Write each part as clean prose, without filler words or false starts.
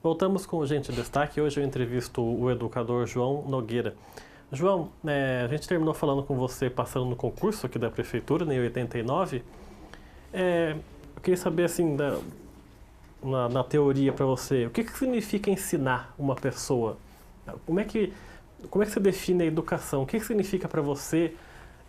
Voltamos com o Gente em Destaque. Hoje eu entrevisto o educador João Nogueira. João, a gente terminou falando com você passando no concurso aqui da Prefeitura, em 89. Eu queria saber, assim, na teoria para você, o que significa ensinar uma pessoa? Como é que você define a educação? O que significa para você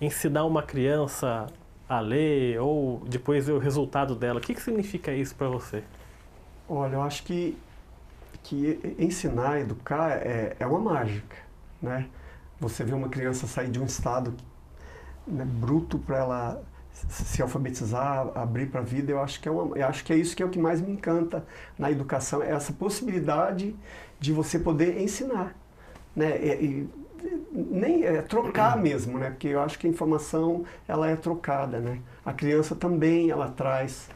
ensinar uma criança a ler ou depois ver o resultado dela? O que significa isso para você? Olha, eu acho que ensinar, educar é uma mágica, né? Você vê uma criança sair de um estado, né, bruto para ela se alfabetizar, abrir para a vida, eu acho que é isso que é o que mais me encanta na educação, é essa possibilidade de você poder ensinar, né? Nem trocar mesmo, né? Porque eu acho que a informação ela é trocada, né? A criança também ela traz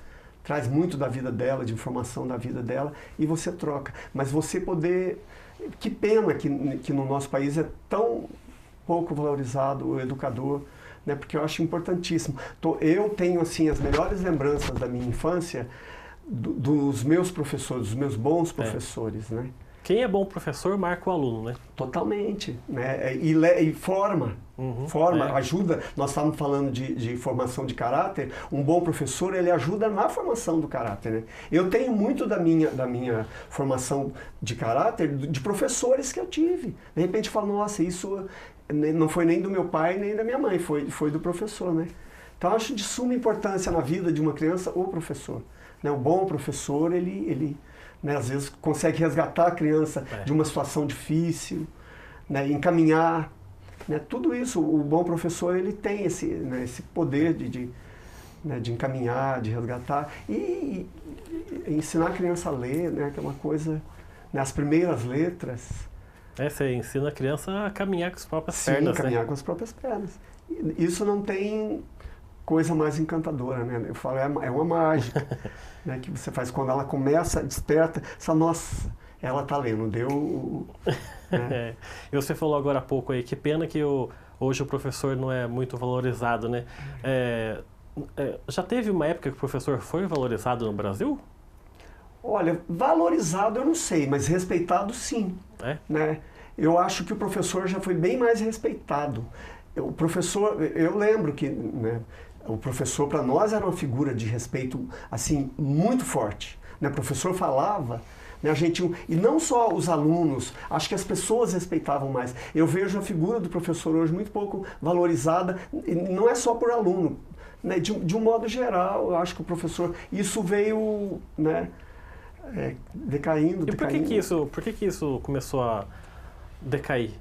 muito da vida dela, de informação da vida dela, e você troca. Mas você poder... Que pena que no nosso país é tão pouco valorizado o educador, né? Porque eu acho importantíssimo. Eu tenho, assim, as melhores lembranças da minha infância dos meus professores, dos meus bons professores, né? Quem é bom professor marca o aluno, né? Totalmente, né? E forma, ajuda. Nós estávamos falando de formação de caráter. Um bom professor, ele ajuda na formação do caráter, né? Eu tenho muito da minha formação de caráter de professores que eu tive. De repente eu falo, nossa, isso não foi nem do meu pai, nem da minha mãe, foi do professor, né? Então eu acho de suma importância na vida de uma criança o professor, né? O bom professor, ele né, às vezes consegue resgatar a criança de uma situação difícil, né, encaminhar, né, tudo isso. O bom professor ele tem esse poder de encaminhar, de resgatar e ensinar a criança a ler, né, que é uma coisa, né, as primeiras letras. Você ensina a criança a caminhar com as próprias pernas, caminhar né? com as próprias pernas. Isso não tem coisa mais encantadora, né? Eu falo, é uma mágica, né, que você faz quando ela começa, desperta, essa nossa, ela tá lendo, deu... Né? E você falou agora há pouco aí, que pena que hoje o professor não é muito valorizado, né? Já teve uma época que o professor foi valorizado no Brasil? Olha, valorizado eu não sei, mas respeitado sim, né? Eu acho que o professor já foi bem mais respeitado. O professor, eu lembro que, né, o professor para nós era uma figura de respeito assim muito forte, né? O professor falava, né, e não só os alunos, acho que as pessoas respeitavam mais. Eu vejo a figura do professor hoje muito pouco valorizada, e não é só por aluno, né? De um modo geral, eu acho que o professor, isso veio, né, decaindo. E por que isso começou a decair?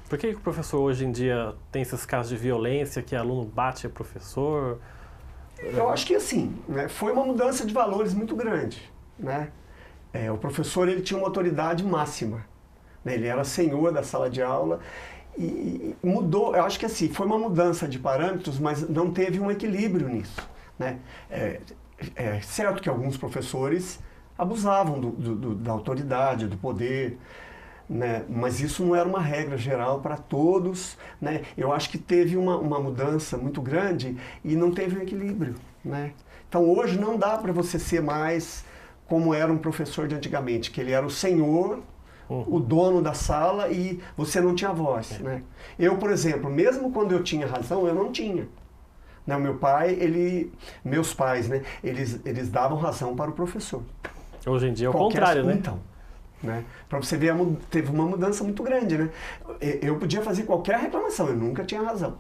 Por que o professor hoje em dia tem esses casos de violência, que aluno bate o professor? Eu acho que assim, né, foi uma mudança de valores muito grande, né? O professor ele tinha uma autoridade máxima, né? Ele era senhor da sala de aula e mudou. Eu acho que assim, foi uma mudança de parâmetros, mas não teve um equilíbrio nisso, né? É certo que alguns professores abusavam da autoridade, do poder, né? Mas isso não era uma regra geral para todos, né? Eu acho que teve uma mudança muito grande e não teve um equilíbrio, né? Então hoje não dá para você ser mais como era um professor de antigamente, que ele era o senhor, o dono da sala e você não tinha voz, né? Eu, por exemplo, mesmo quando eu tinha razão, eu não tinha. Né? O meu pai, meus pais, né? Eles davam razão para o professor. Hoje em dia é o contrário, né? Então, né? Para você ver, teve uma mudança muito grande, né? Eu podia fazer qualquer reclamação, eu nunca tinha razão,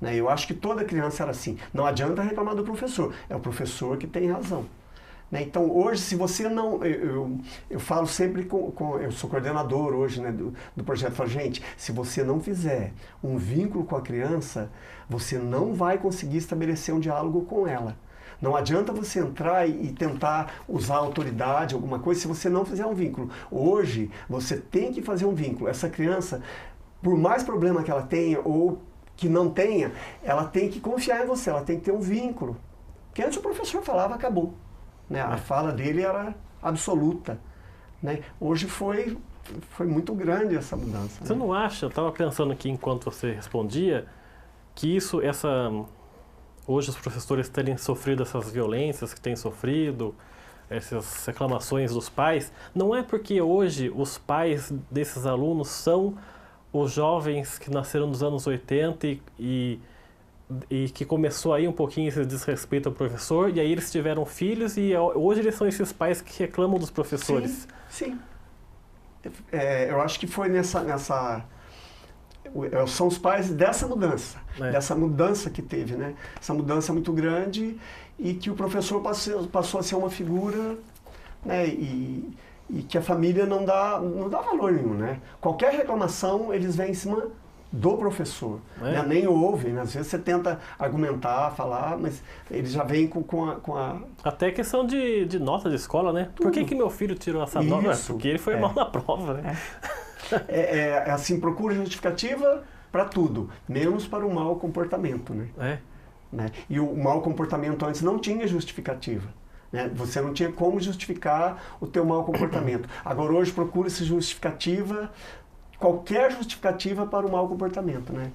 né? Eu acho que toda criança era assim. Não adianta reclamar do professor, é o professor que tem razão, né? Então hoje, se você não... Eu falo sempre eu sou coordenador hoje, né, do projeto. Eu falo, gente, se você não fizer um vínculo com a criança, você não vai conseguir estabelecer um diálogo com ela. Não adianta você entrar e tentar usar autoridade, alguma coisa, se você não fizer um vínculo. Hoje, você tem que fazer um vínculo. Essa criança, por mais problema que ela tenha ou que não tenha, ela tem que confiar em você, ela tem que ter um vínculo. Porque antes o professor falava, acabou, né? A fala dele era absoluta, né? Hoje foi muito grande essa mudança. Você não acha, eu estava pensando aqui enquanto você respondia, que hoje os professores terem sofrido essas violências que têm sofrido, essas reclamações dos pais, não é porque hoje os pais desses alunos são os jovens que nasceram nos anos 80 e que começou aí um pouquinho esse desrespeito ao professor, e aí eles tiveram filhos e hoje eles são esses pais que reclamam dos professores. Sim. Eu acho que foi são os pais dessa mudança que teve, né? Essa mudança muito grande e que o professor passou a ser uma figura, né? E que a família não dá valor nenhum, né? Qualquer reclamação, eles vêm em cima do professor, né? Nem ouvem, né? Às vezes você tenta argumentar, falar, mas eles já vêm com a... Até questão de nota de escola, né? Tudo. Por que meu filho tirou essa nota? Porque ele foi mal na prova, né? Assim, procura justificativa para tudo, menos para o mau comportamento, né? Né? E o mau comportamento antes não tinha justificativa. Né? Você não tinha como justificar o teu mau comportamento. Agora hoje procura-se justificativa, qualquer justificativa para o mau comportamento, né?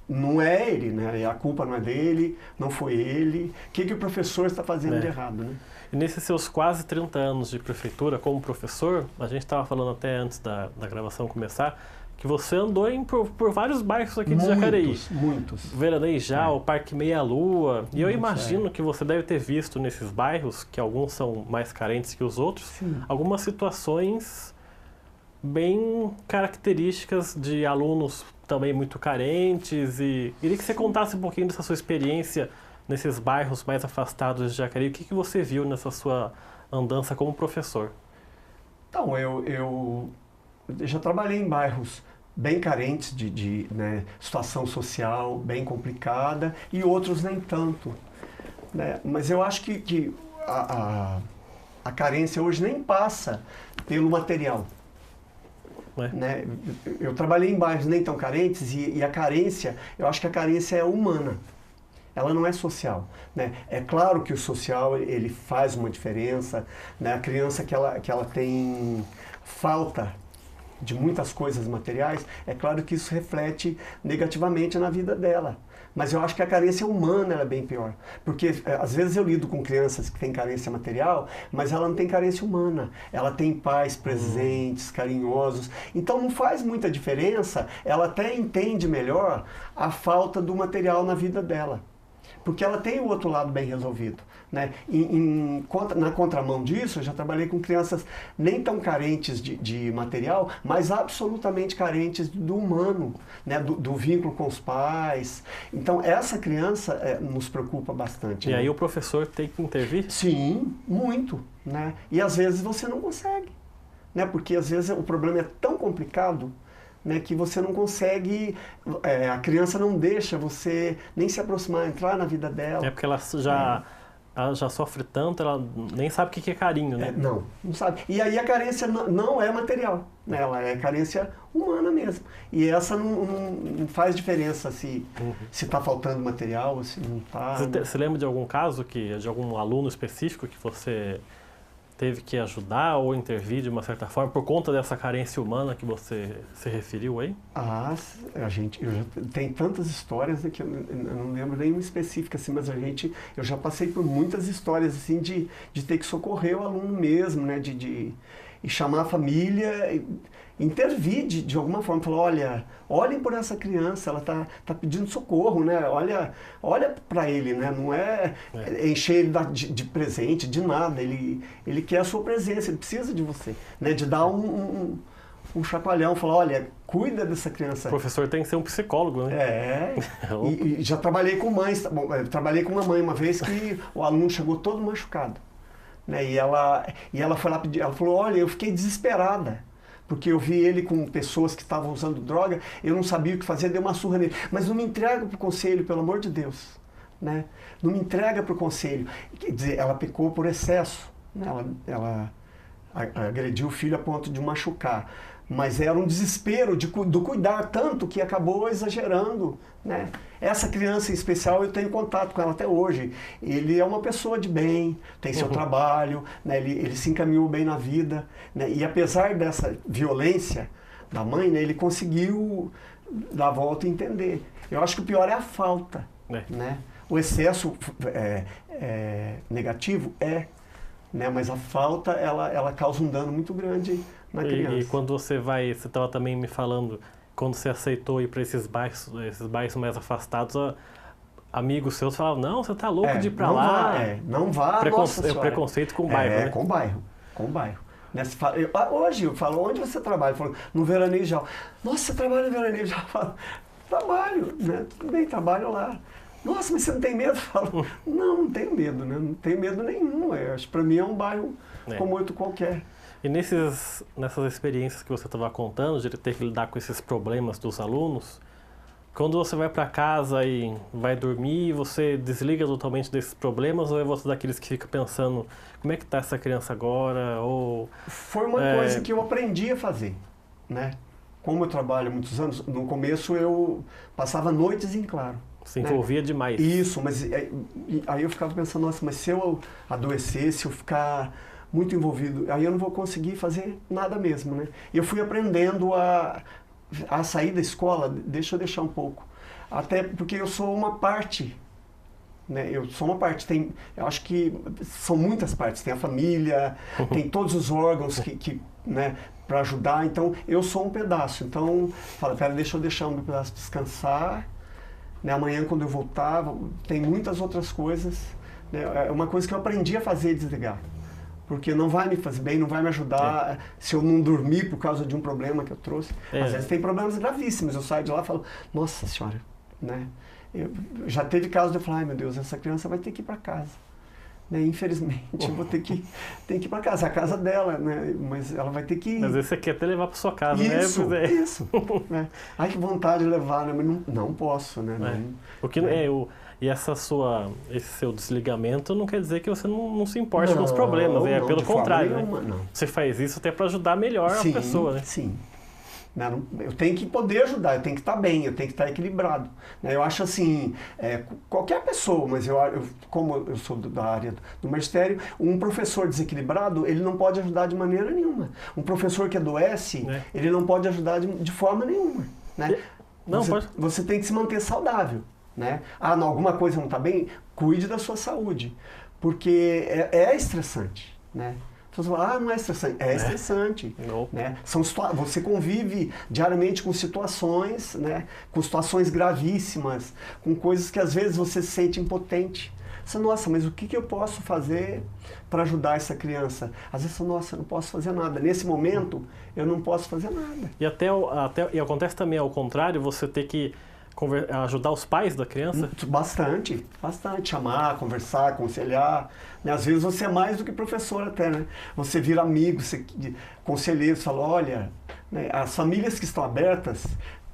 Não é ele, né? A culpa não é dele, não foi ele. O que o professor está fazendo de errado, né? E nesses seus quase 30 anos de prefeitura como professor, a gente estava falando até antes da gravação começar, que você andou por vários bairros aqui de Jacareí. Muitos. Veranejal, Parque Meia Lua. E eu imagino que você deve ter visto nesses bairros, que alguns são mais carentes que os outros, algumas situações bem características de alunos também muito carentes. E queria que você contasse um pouquinho dessa sua experiência nesses bairros mais afastados de Jacareí. O que você viu nessa sua andança como professor? Então, eu já trabalhei em bairros bem carentes de situação social bem complicada e outros nem tanto, né? Mas eu acho que a carência hoje nem passa pelo material. Né? Eu trabalhei em bairros nem tão carentes e a carência, eu acho que a carência é humana. Ela não é social, né? É claro que o social ele faz uma diferença, né? A criança que ela tem falta de muitas coisas materiais, é claro que isso reflete negativamente na vida dela. Mas eu acho que a carência humana é bem pior. Porque às vezes eu lido com crianças que têm carência material, mas ela não tem carência humana. Ela tem pais presentes, carinhosos. Então não faz muita diferença, ela até entende melhor a falta do material na vida dela. Porque ela tem o outro lado bem resolvido, né? Na contramão disso, eu já trabalhei com crianças nem tão carentes de material, mas absolutamente carentes do humano, né? Do vínculo com os pais. Então, essa criança nos preocupa bastante. E né? aí o professor tem que intervir? Sim, muito. Né? E às vezes você não consegue, né? Porque às vezes o problema é tão complicado, né, que você não consegue, a criança não deixa você nem se aproximar, entrar na vida dela. É porque ela já sofre tanto, ela nem sabe o que é carinho, né? Não sabe. E aí a carência não é material, né? Ela é carência humana mesmo. E essa não faz diferença se está faltando material ou se não está. Você lembra de algum caso, de algum aluno específico que você teve que ajudar ou intervir de uma certa forma por conta dessa carência humana que você se referiu aí? Tem tantas histórias que eu não lembro nenhuma específica assim, mas eu já passei por muitas histórias assim de ter que socorrer o aluno mesmo, né, e chamar a família, intervir de alguma forma, falar, olhem por essa criança, ela tá pedindo socorro, né? Olha para ele, né? Não é encher ele de presente, de nada, ele quer a sua presença, ele precisa de você, né? De dar um chacoalhão, falar, olha, cuida dessa criança. O professor tem que ser um psicólogo, né? E já trabalhei com mães, trabalhei com uma mãe uma vez que o aluno chegou todo machucado, né? E ela foi lá pedir, ela falou, olha, eu fiquei desesperada, porque eu vi ele com pessoas que estavam usando droga, eu não sabia o que fazer, dei uma surra nele. Mas não me entrega para o conselho, pelo amor de Deus. Né? Não me entrega para o conselho. Quer dizer, ela pecou por excesso. Né? Ela agrediu o filho a ponto de machucar. Mas era um desespero do cuidar tanto que acabou exagerando. Né? Essa criança em especial, eu tenho contato com ela até hoje. Ele é uma pessoa de bem, tem seu trabalho, né? Ele se encaminhou bem na vida. Né? E apesar dessa violência da mãe, né? Ele conseguiu dar a volta e entender. Eu acho que o pior é a falta. Né? O excesso negativo né? Mas a falta, ela causa um dano muito grande na criança. E quando você estava também me falando, quando você aceitou ir para esses bairros mais afastados, amigos seus falavam, não, você tá louco de ir para lá. Não vá, nossa senhora. Preconceito com o bairro, né? Com o bairro. Né? Hoje eu falo, onde você trabalha? Eu falo, no Veraneio Jal. Nossa, você trabalha no Veraneio Jal? Eu falo, trabalho, né? Tudo bem, trabalho lá. Nossa, mas você não tem medo? Eu falo, não tenho medo, né? Não tenho medo nenhum. Acho que para mim é um bairro como outro qualquer. E nessas experiências que você estava contando, de ter que lidar com esses problemas dos alunos, quando você vai para casa e vai dormir, você desliga totalmente desses problemas ou é você daqueles que fica pensando como é que está essa criança agora? Foi uma coisa que eu aprendi a fazer, né? Como eu trabalho há muitos anos, no começo eu passava noites em claro. Se envolvia demais. Isso, mas aí eu ficava pensando, nossa, mas se eu adoecer, se eu ficar muito envolvido, aí eu não vou conseguir fazer nada mesmo, né? E eu fui aprendendo a sair da escola, deixa eu deixar um pouco. Até porque eu sou uma parte, né? Eu sou uma parte, eu acho que são muitas partes, tem a família, tem todos os órgãos né, para ajudar, então eu sou um pedaço. Então, fala, pera, deixa eu deixar o meu pedaço descansar, né? Amanhã quando eu voltar, tem muitas outras coisas, né? É uma coisa que eu aprendi a fazer, desligar. Porque não vai me fazer bem, não vai me ajudar se eu não dormir por causa de um problema que eu trouxe. Às vezes tem problemas gravíssimos, eu saio de lá e falo, nossa senhora, né? Já teve caso de eu falar, ai meu Deus, essa criança vai ter que ir para casa. Né? Infelizmente, eu vou ter que ir para casa, a casa dela, né? Mas ela vai ter que ir. Às vezes você quer até levar para sua casa, isso, né? Isso, né? Ai, que vontade de levar, né? Mas não posso, né? E esse seu desligamento não quer dizer que você não se importe com os problemas, pelo contrário, nenhuma, né? Você faz isso até para ajudar melhor a pessoa, né? Sim. Eu tenho que poder ajudar, eu tenho que estar bem, eu tenho que estar equilibrado. Eu acho assim, qualquer pessoa, mas como eu sou da área do magistério, um professor desequilibrado, ele não pode ajudar de maneira nenhuma. Um professor que adoece, ele não pode ajudar de forma nenhuma. Né? Você tem que se manter saudável. Né? Alguma coisa não está bem? Cuide da sua saúde, porque é estressante. Né? Você fala, não é estressante. É estressante. Né? Você convive diariamente com situações, né? Com situações gravíssimas, com coisas que às vezes você se sente impotente. Você, nossa, mas o que eu posso fazer para ajudar essa criança? Às vezes, nossa, eu não posso fazer nada. Nesse momento, eu não posso fazer nada. E acontece também ao contrário, você ter que ajudar os pais da criança? Bastante. Chamar, conversar, aconselhar. Né? Às vezes você é mais do que professor até, né? Você vira amigo, conselheiro, fala, olha, né? As famílias que estão abertas,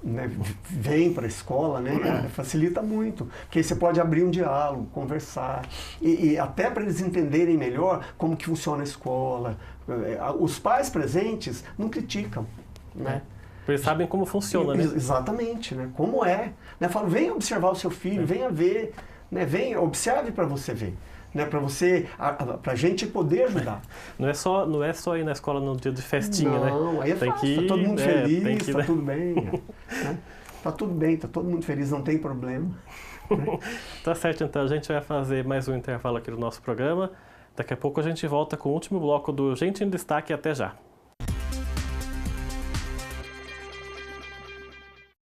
né, vêm para a escola, né? Facilita muito. Porque aí você pode abrir um diálogo, conversar. E até para eles entenderem melhor como que funciona a escola. Os pais presentes não criticam, né? Eles sabem como funciona, né? Exatamente, né? Como é. Né? Falo, venha observar o seu filho, venha ver, né? Venha, observe para você ver. Né? Para a gente poder ajudar. Não é só ir na escola no dia de festinha, né? Não, aí fácil, tá todo mundo feliz, tá tudo bem. Né? Tá tudo bem, tá todo mundo feliz, não tem problema. Né? Tá certo, então a gente vai fazer mais um intervalo aqui no nosso programa. Daqui a pouco a gente volta com o último bloco do Gente em Destaque. Até já.